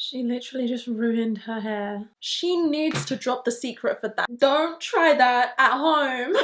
She literally just ruined her hair. She needs to drop the secret for that. Don't try that at home.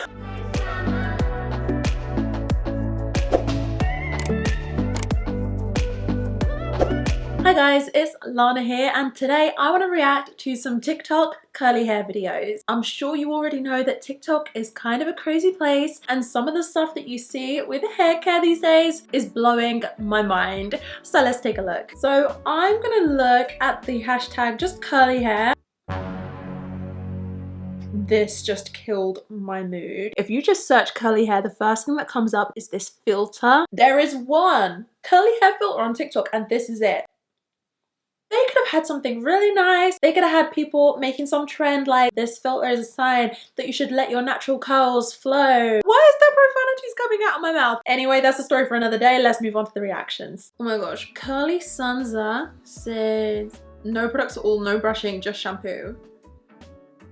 Hi guys, it's Lana here, and today I want to react to some TikTok curly hair videos. I'm sure you already know that TikTok is kind of a crazy place, and some of the stuff that you see with hair care these days is blowing my mind. So let's take a look. So I'm gonna look at the hashtag just curly hair. This just killed my mood. If you just search curly hair, the first thing that comes up is this filter. There is one curly hair filter on TikTok and this is it. They could have had something really nice. They could have had people making some trend like this filter is a sign that you should let your natural curls flow. Why is there profanities coming out of my mouth? Anyway, that's a story for another day. Let's move on to the reactions. Oh my gosh, Curly Sansa says no products at all, no brushing, just shampoo.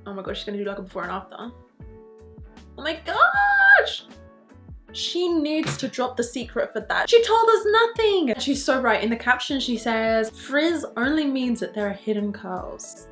Oh my gosh, she's gonna do like a before and after. Oh my gosh! She needs to drop the secret for that. She told us nothing. She's so right. In the caption, she says, frizz only means that there are hidden curls.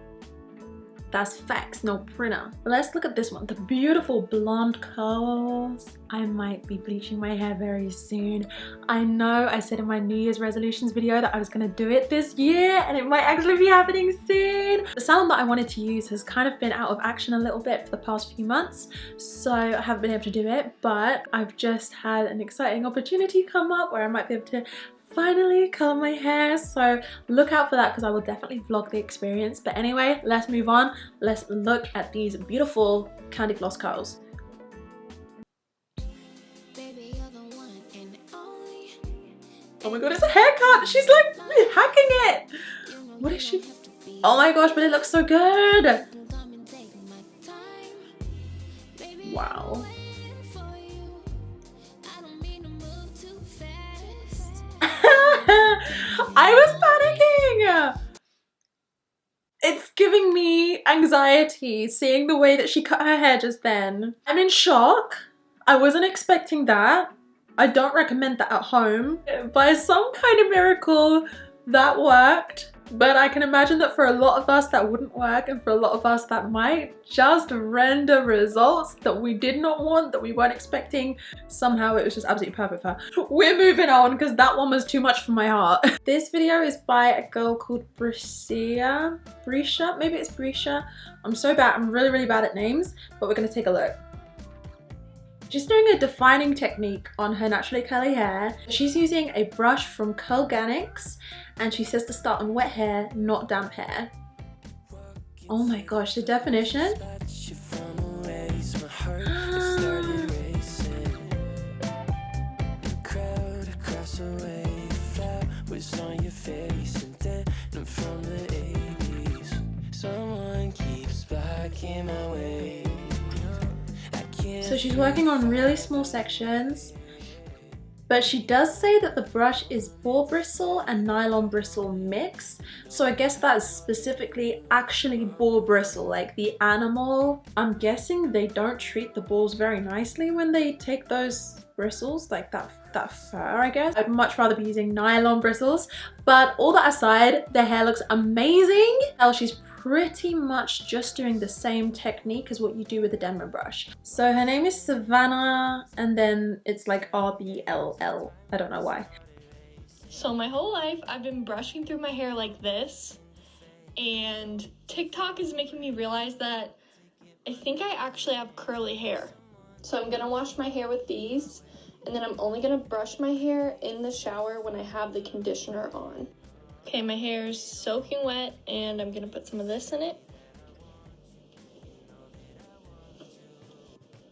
That's facts, no printer. Let's look at this one. The beautiful blonde curls. I might be bleaching my hair very soon. I know I said in my New Year's resolutions video that I was gonna do it this year, and it might actually be happening soon. The salon that I wanted to use has kind of been out of action a little bit for the past few months, so I haven't been able to do it, but I've just had an exciting opportunity come up where I might be able to finally color my hair, so look out for that because I will definitely vlog the experience. But anyway, let's move on. Let's look at these beautiful candy floss curls. Oh my god, it's a haircut. She's like hacking it. What is she? Oh my gosh, but it looks so good. Wow. I was panicking. It's giving me anxiety seeing the way that she cut her hair just then. I'm in shock. I wasn't expecting that. I don't recommend that at home. By some kind of miracle, that worked. But I can imagine that for a lot of us that wouldn't work, and for a lot of us that might just render results that we did not want, that we weren't expecting. Somehow it was just absolutely perfect for her. We're moving on because that one was too much for my heart. This video is by a girl called Brisha, maybe it's Brisha. I'm so bad, I'm really bad at names, but we're gonna take a look. She's doing a defining technique on her naturally curly hair. She's using a brush from Curlstagram, and she says to start on wet hair, not damp hair. Oh my gosh, the definition. So she's working on really small sections, but she does say that the brush is boar bristle and nylon bristle mix. So I guess that's specifically actually boar bristle, like the animal. I'm guessing they don't treat the boars very nicely when they take those bristles, like that fur, I guess. I'd much rather be using nylon bristles, but all that aside, the hair looks amazing. She's pretty much just doing the same technique as what you do with a Denman brush. So her name is Savannah, and then it's like RBLL. I don't know why. So my whole life I've been brushing through my hair like this, and TikTok is making me realize that I think I actually have curly hair. So I'm gonna wash my hair with these, and then I'm only gonna brush my hair in the shower when I have the conditioner on. Okay, my hair is soaking wet, and I'm gonna put some of this in it.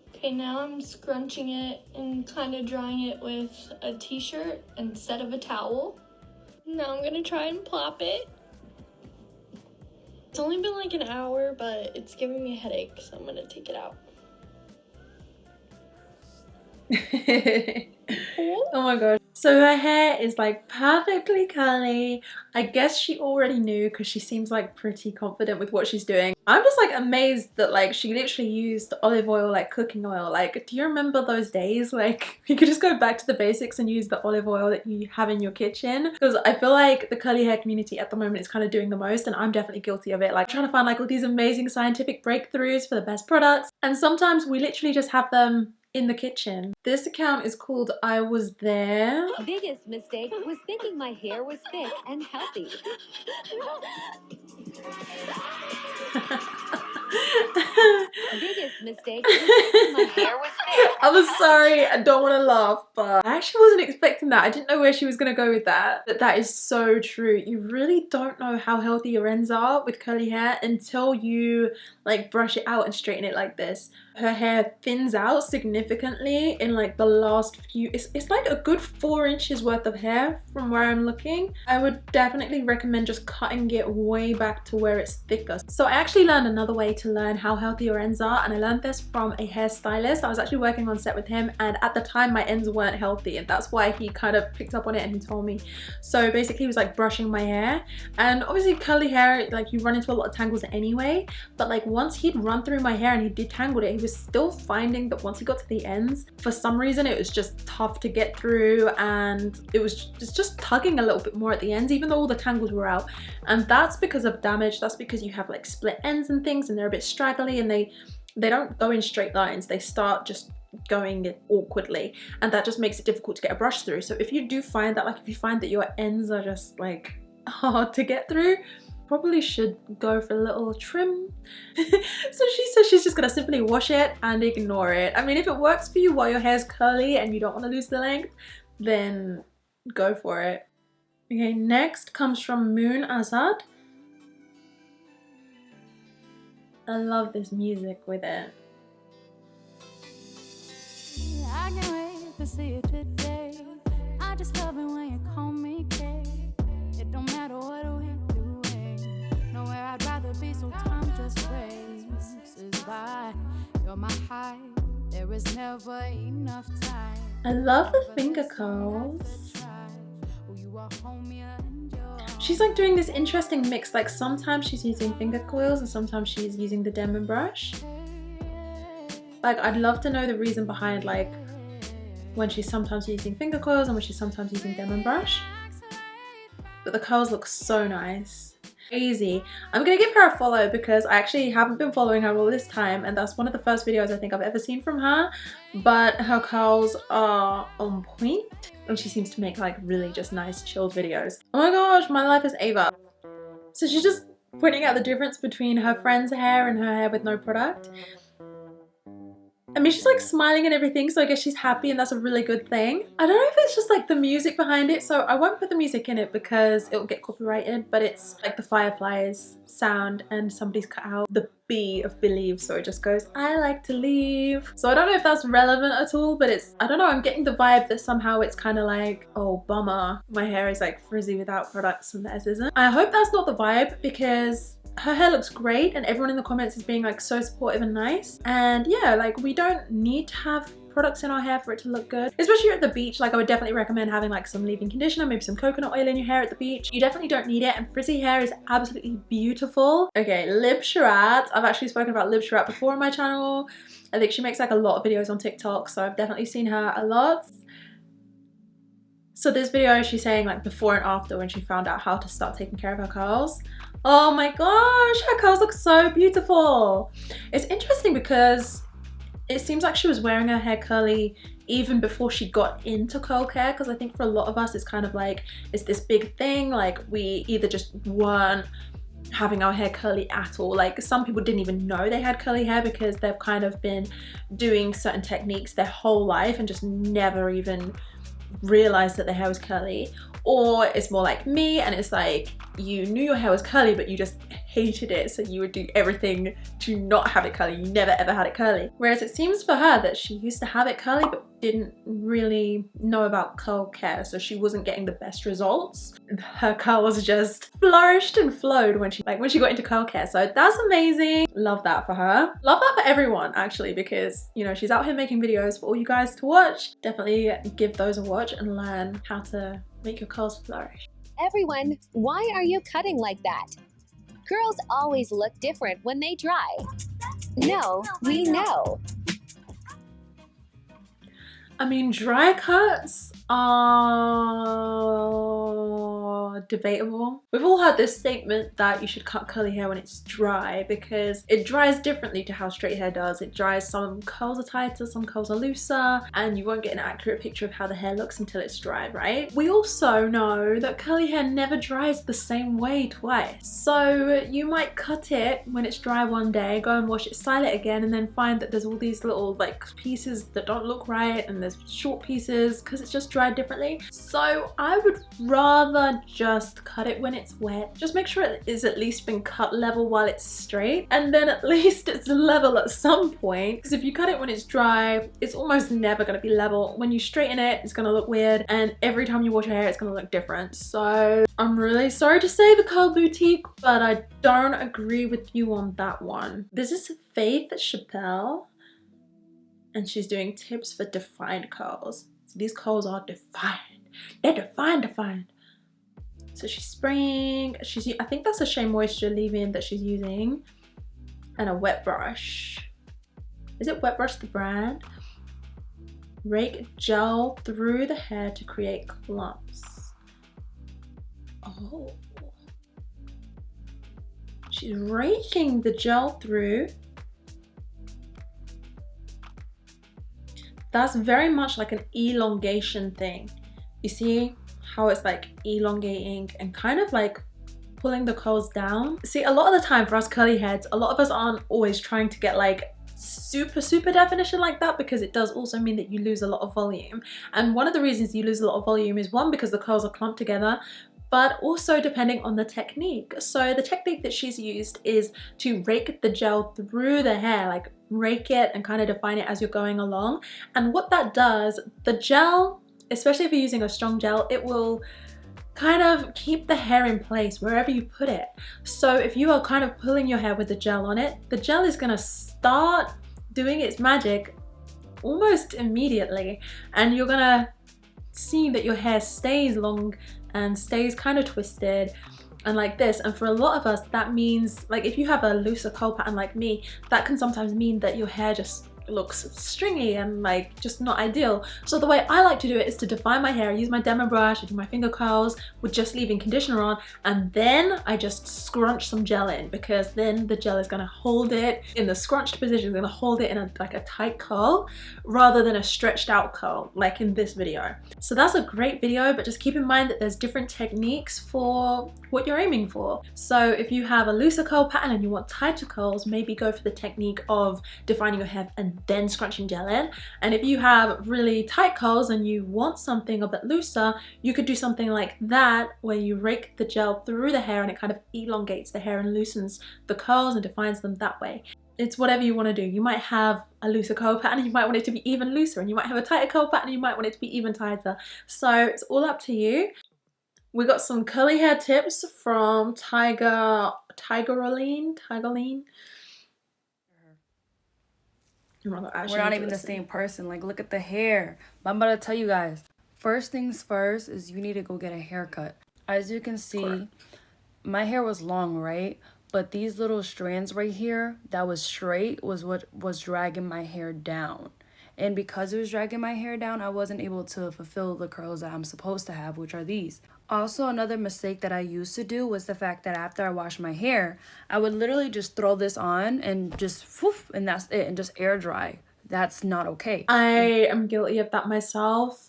Okay, now I'm scrunching it and kind of drying it with a t-shirt instead of a towel. Now I'm gonna try and plop it. It's only been like an hour, but it's giving me a headache, so I'm gonna take it out. Oh my gosh. So her hair is like perfectly curly. I guess she already knew because she seems like pretty confident with what she's doing. I'm just like amazed that like she literally used olive oil like cooking oil. Like, do you remember those days? Like, you could just go back to the basics and use the olive oil that you have in your kitchen. Because I feel like the curly hair community at the moment is kind of doing the most, and I'm definitely guilty of it. Like trying to find like all these amazing scientific breakthroughs for the best products, and sometimes we literally just have them in the kitchen. This account is called I Was There. Biggest mistake was thinking my hair was thick and healthy. Biggest mistake was thinking my hair was thick. I'm sorry, I don't want to laugh, but I actually wasn't expecting that. I didn't know where she was going to go with that. But that is so true. You really don't know how healthy your ends are with curly hair until you like brush it out and straighten it like this. Her hair thins out significantly in like the last few, it's like a good 4 inches worth of hair from where I'm looking. I would definitely recommend just cutting it way back to where it's thicker. So I actually learned another way to learn how healthy your ends are, and I learned this from a hairstylist. I was actually working on set with him, and at the time my ends weren't healthy, and that's why he kind of picked up on it and he told me. So basically he was like brushing my hair, and obviously curly hair, like you run into a lot of tangles anyway, but like once he'd run through my hair and he detangled it, he was still finding that once he got to the ends, for some reason it was just tough to get through, and it's just tugging a little bit more at the ends even though all the tangles were out. And that's because of damage. That's because you have like split ends and things, and they're a bit straggly, and they don't go in straight lines. They start just going awkwardly, and that just makes it difficult to get a brush through. So if you do find that, like if you find that your ends are just like hard to get through, probably should go for a little trim. So she says she's just gonna simply wash it and ignore it. I mean, if it works for you while your hair's curly and you don't want to lose the length, then go for it. Okay, next comes from Moon Azad. I love this music with it. I can't wait to see it today. I just love it when you call me Kay. It don't matter what we're doing. Nowhere I'd rather be, so time just races by. You're my high. There is never enough time. I love the finger curls. She's like doing this interesting mix. Like sometimes she's using finger coils and sometimes she's using the Denman brush. Like I'd love to know the reason behind like when she's sometimes using finger coils and when she's sometimes using Denman brush. But the curls look so nice. Crazy. I'm gonna give her a follow because I actually haven't been following her all this time, and that's one of the first videos I think I've ever seen from her. But her curls are on point, and she seems to make like really just nice chilled videos. Oh my gosh, my life is Ava. So she's just pointing out the difference between her friend's hair and her hair with no product. I mean, she's like smiling and everything, so I guess she's happy, and that's a really good thing. I don't know if it's just like the music behind it, so I won't put the music in it because it'll get copyrighted, but it's like the fireflies sound, and somebody's cut out the B of believe, so it just goes, I like to leave. So I don't know if that's relevant at all, but it's, I don't know, I'm getting the vibe that somehow it's kind of like, oh bummer, my hair is like frizzy without products and theirs isn't. I hope that's not the vibe because her hair looks great and everyone in the comments is being like so supportive and nice. And yeah, like we don't need to have products in our hair for it to look good, especially at the beach. Like I would definitely recommend having like some leave-in conditioner, maybe some coconut oil in your hair at the beach. You definitely don't need it, and frizzy hair is absolutely beautiful. Okay, Lib Sharat. I've actually spoken about Lib Sharat before on my channel. I think she makes like a lot of videos on TikTok, so I've definitely seen her a lot. So this video, she's saying like before and after when she found out how to start taking care of her curls. Oh my gosh, her curls look so beautiful. It's interesting because it seems like she was wearing her hair curly even before she got into curl care, because I think for a lot of us it's kind of like, it's this big thing, like we either just weren't having our hair curly at all. Like some people didn't even know they had curly hair because they've kind of been doing certain techniques their whole life and just never even realized that their hair was curly. Or it's more like me and it's like you knew your hair was curly but you just hated it, so you would do everything to not have it curly. You never ever had it curly. Whereas it seems for her that she used to have it curly but didn't really know about curl care, so she wasn't getting the best results. Her curls just flourished and flowed when she got into curl care, so that's amazing. Love that for her. Love that for everyone actually, because you know, she's out here making videos for all you guys to watch. Definitely give those a watch and learn how to make your curls flourish. Everyone, why are you cutting like that? Girls always look different when they dry. No, we know. I mean, dry cuts are debatable. We've all heard this statement that you should cut curly hair when it's dry because it dries differently to how straight hair does. It dries, some curls are tighter, some curls are looser, and you won't get an accurate picture of how the hair looks until it's dry, right? We also know that curly hair never dries the same way twice. So you might cut it when it's dry one day, go and wash it, style it again, and then find that there's all these little like pieces that don't look right, and there's short pieces because it's just dried differently. So I would rather just cut it when it's wet. Just make sure it is at least been cut level while it's straight, and then at least it's level at some point, because if you cut it when it's dry, it's almost never going to be level. When you straighten it, it's going to look weird, and every time you wash your hair, it's going to look different. So I'm really sorry to say the Curl Boutique, but I don't agree with you on that one. This is Faith Chappelle, and she's doing tips for defined curls. So these curls are defined. They're defined. So she's spraying, I think that's a Shea Moisture leave-in that she's using, and a wet brush. Is it Wet Brush the brand? Rake gel through the hair to create clumps. Oh. She's raking the gel through. That's very much like an elongation thing. You see how it's like elongating and kind of like pulling the curls down? See, a lot of the time for us curly heads, a lot of us aren't always trying to get like super definition like that, because it does also mean that you lose a lot of volume. And one of the reasons you lose a lot of volume is one, because the curls are clumped together, but also depending on the technique. So the technique that she's used is to rake the gel through the hair, like rake it and kind of define it as you're going along. And what that does, the gel, especially if you're using a strong gel, it will kind of keep the hair in place wherever you put it. So if you are kind of pulling your hair with the gel on it, the gel is gonna start doing its magic almost immediately, and you're gonna see that your hair stays long and stays kind of twisted and like this. And for a lot of us, that means, like, if you have a looser curl pattern like me, that can sometimes mean that your hair just looks stringy and like just not ideal. So the way I like to do it is to define my hair. I use my demo brush, I do my finger curls with just leaving conditioner on, and then I just scrunch some gel in, because then the gel is going to hold it in the scrunched position, it's going to hold it in like a tight curl rather than a stretched out curl like in this video. So that's a great video, but just keep in mind that there's different techniques for what you're aiming for. So if you have a looser curl pattern and you want tighter curls, maybe go for the technique of defining your hair and then scrunching gel in. And if you have really tight curls and you want something a bit looser, you could do something like that, where you rake the gel through the hair and it kind of elongates the hair and loosens the curls and defines them that way. It's whatever you want to do. You might have a looser curl pattern, you might want it to be even looser, and you might have a tighter curl pattern, you might want it to be even tighter. So it's all up to you. We got some curly hair tips from Tigerline. We're not even the same person. Like, look at the hair. But I'm about to tell you guys. First things first is you need to go get a haircut. As you can see, my hair was long, right? But these little strands right here that was straight was what was dragging my hair down. And because it was dragging my hair down, I wasn't able to fulfill the curls that I'm supposed to have, which are these. Also, another mistake that I used to do was the fact that after I washed my hair, I would literally just throw this on and just woof, and that's it, and just air dry. That's not okay. I am guilty of that myself.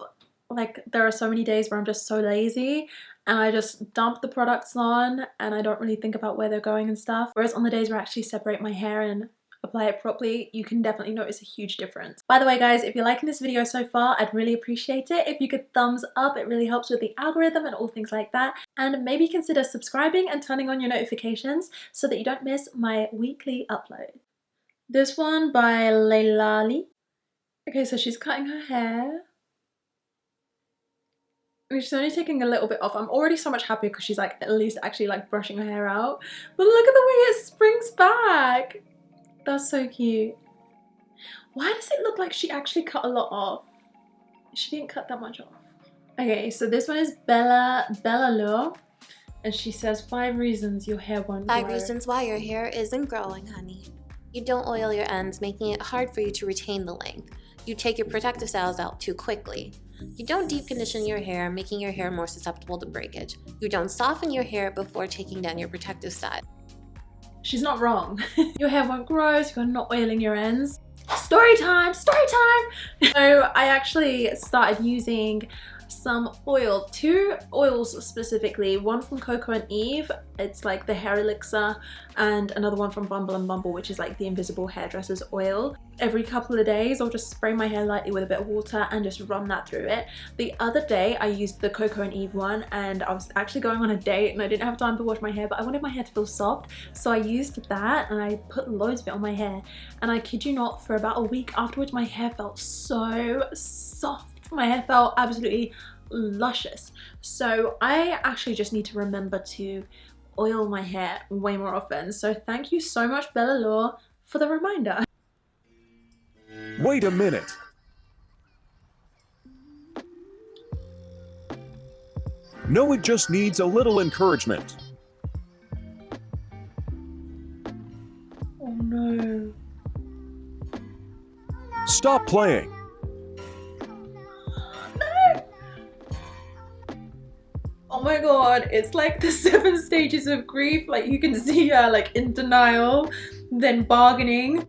Like, there are so many days where I'm just so lazy and I just dump the products on and I don't really think about where they're going and stuff. Whereas on the days where I actually separate my hair and apply it properly, you can definitely notice a huge difference. By the way guys, if you're liking this video so far, I'd really appreciate it if you could thumbs up. It really helps with the algorithm and all things like that. And maybe consider subscribing and turning on your notifications so that you don't miss my weekly upload. This one by Leilani. Okay, so she's cutting her hair. She's only taking a little bit off. I'm already so much happier because she's like at least actually like brushing her hair out. But look at the way it springs back. That's so cute. Why does it look like she actually cut a lot off? She didn't cut that much off. Okay, so this one is Bella Lo, and she says 5 reasons your hair won't grow. 5 reasons why your hair isn't growing, honey. You don't oil your ends, making it hard for you to retain the length. You take your protective styles out too quickly. You don't deep condition your hair, making your hair more susceptible to breakage. You don't soften your hair before taking down your protective style. She's not wrong. Your hair won't grow, so you're not oiling your ends. Story time! Story time! So I actually started using some oil, 2 oils specifically, one from Coco and Eve, it's like the hair elixir, and another one from Bumble and Bumble, which is like the invisible hairdresser's oil. Every couple of days I'll just spray my hair lightly with a bit of water and just run that through it. The other day I used the Coco and Eve one, and I was actually going on a date and I didn't have time to wash my hair, but I wanted my hair to feel soft, so I used that and I put loads of it on my hair, and I kid you not, for about a week afterwards my hair felt so soft. My hair felt absolutely luscious. So I actually just need to remember to oil my hair way more often. So thank you so much, Bella Law, for the reminder. Wait a minute. No, it just needs a little encouragement. Oh no. Stop playing. Oh my god, it's like the 7 stages of grief. Like you can see her like in denial, then bargaining.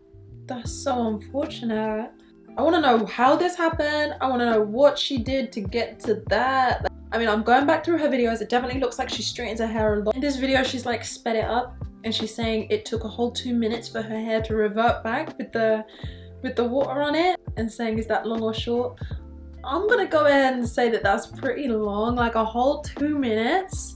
That's so unfortunate. I want to know how this happened. I want to know what she did to get to that. I mean, I'm going back through her videos. It definitely looks like she straightens her hair a lot. In this video, she's like sped it up, and she's saying it took a whole 2 minutes for her hair to revert back with the water on it, and saying is that long or short? I'm gonna go ahead and say that that's pretty long, like a whole 2 minutes.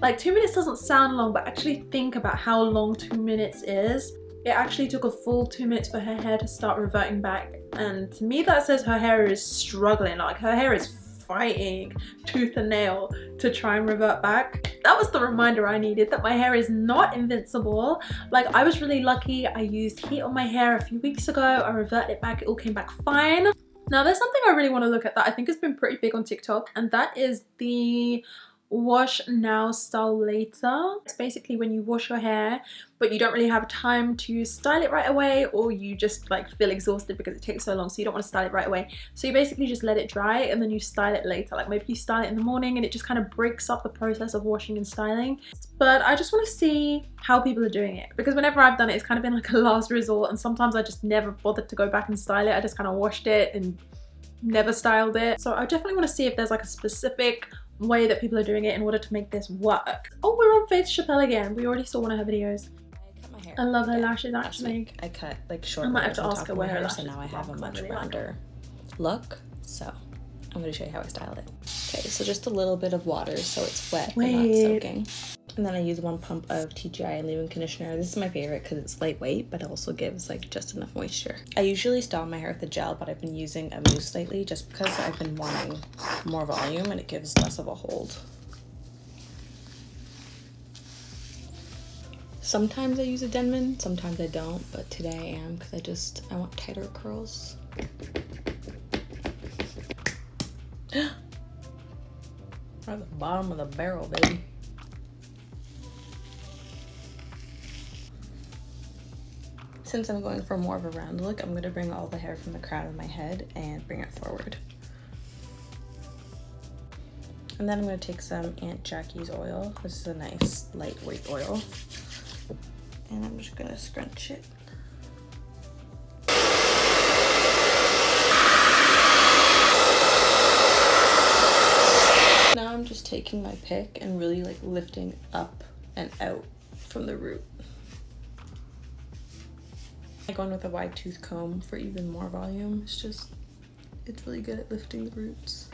Like 2 minutes doesn't sound long, but actually think about how long 2 minutes is. It actually took a full 2 minutes for her hair to start reverting back. And to me that says her hair is struggling, like her hair is fighting tooth and nail to try and revert back. That was the reminder I needed, that my hair is not invincible. Like I was really lucky, I used heat on my hair a few weeks ago, I reverted it back, it all came back fine. Now there's something I really want to look at that I think has been pretty big on TikTok, and that is the wash now, style later. It's basically when you wash your hair but you don't really have time to style it right away, or you just like feel exhausted because it takes so long, so you don't want to style it right away. So you basically just let it dry and then you style it later. Like maybe you style it in the morning and it just kind of breaks up the process of washing and styling. But I just want to see how people are doing it, because whenever I've done it, it's kind of been like a last resort, and sometimes I just never bothered to go back and style it. I just kind of washed it and never styled it. So I definitely want to see if there's like a specific way that people are doing it in order to make this work. Oh, we're on Faith Chappelle again. We already saw one of her videos. I cut my hair. I love her lashes actually. I cut like short I might have layers to on ask top her of where my her hair, lashes so now I have a are. much Really like rounder look. So I'm going to show you how I styled it. Okay, so just a little bit of water so it's wet but not soaking. And then I use 1 pump of TGI leave-in conditioner. This is my favorite because it's lightweight, but it also gives like just enough moisture. I usually style my hair with a gel, but I've been using a mousse lately just because I've been wanting more volume and it gives less of a hold. Sometimes I use a Denman, sometimes I don't, but today I am because I want tighter curls. We're at the bottom of the barrel, baby. Since I'm going for more of a round look, I'm going to bring all the hair from the crown of my head and bring it forward. And then I'm going to take some Aunt Jackie's oil. This is a nice lightweight oil. And I'm just going to scrunch it. Now I'm just taking my pick and really like lifting up and out from the root. Going with a wide tooth comb for even more volume. It's really good at lifting the roots.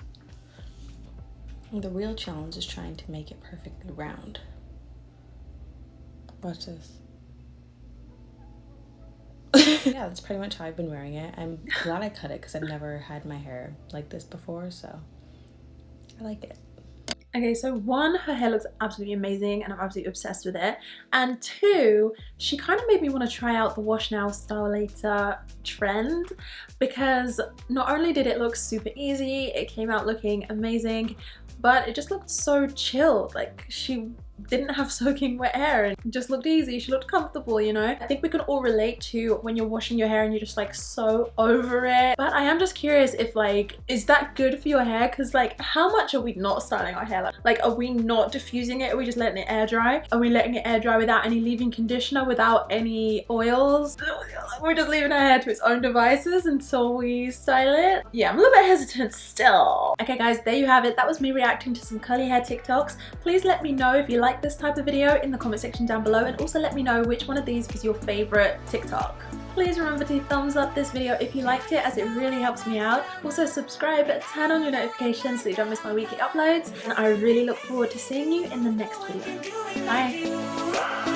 The real challenge is trying to make it perfectly round. Watch this. Yeah, that's pretty much how I've been wearing it. I'm glad I cut it because I've never had my hair like this before, so I like it. Okay, so one, her hair looks absolutely amazing and I'm absolutely obsessed with it. And two, she kind of made me want to try out the wash now, style later trend, because not only did it look super easy, it came out looking amazing, but it just looked so chilled. Like, she didn't have soaking wet hair and it just looked easy. She looked comfortable, you know. I think we can all relate to when you're washing your hair and you're just like so over it. But I am just curious if like, is that good for your hair? Because like, how much are we not styling our hair? Like, are we not diffusing it? Are we just letting it air dry? Are we letting it air dry without any leave-in conditioner, without any oils? We're just leaving our hair to its own devices until we style it. Yeah, I'm a little bit hesitant still. Okay guys, there you have it. That was me reacting to some curly hair TikToks. Please let me know if you like this type of video in the comment section down below, and also let me know which one of these was your favorite TikTok. Please remember to thumbs up this video if you liked it, as it really helps me out. Also subscribe, turn on your notifications so you don't miss my weekly uploads, and I really look forward to seeing you in the next video. Bye!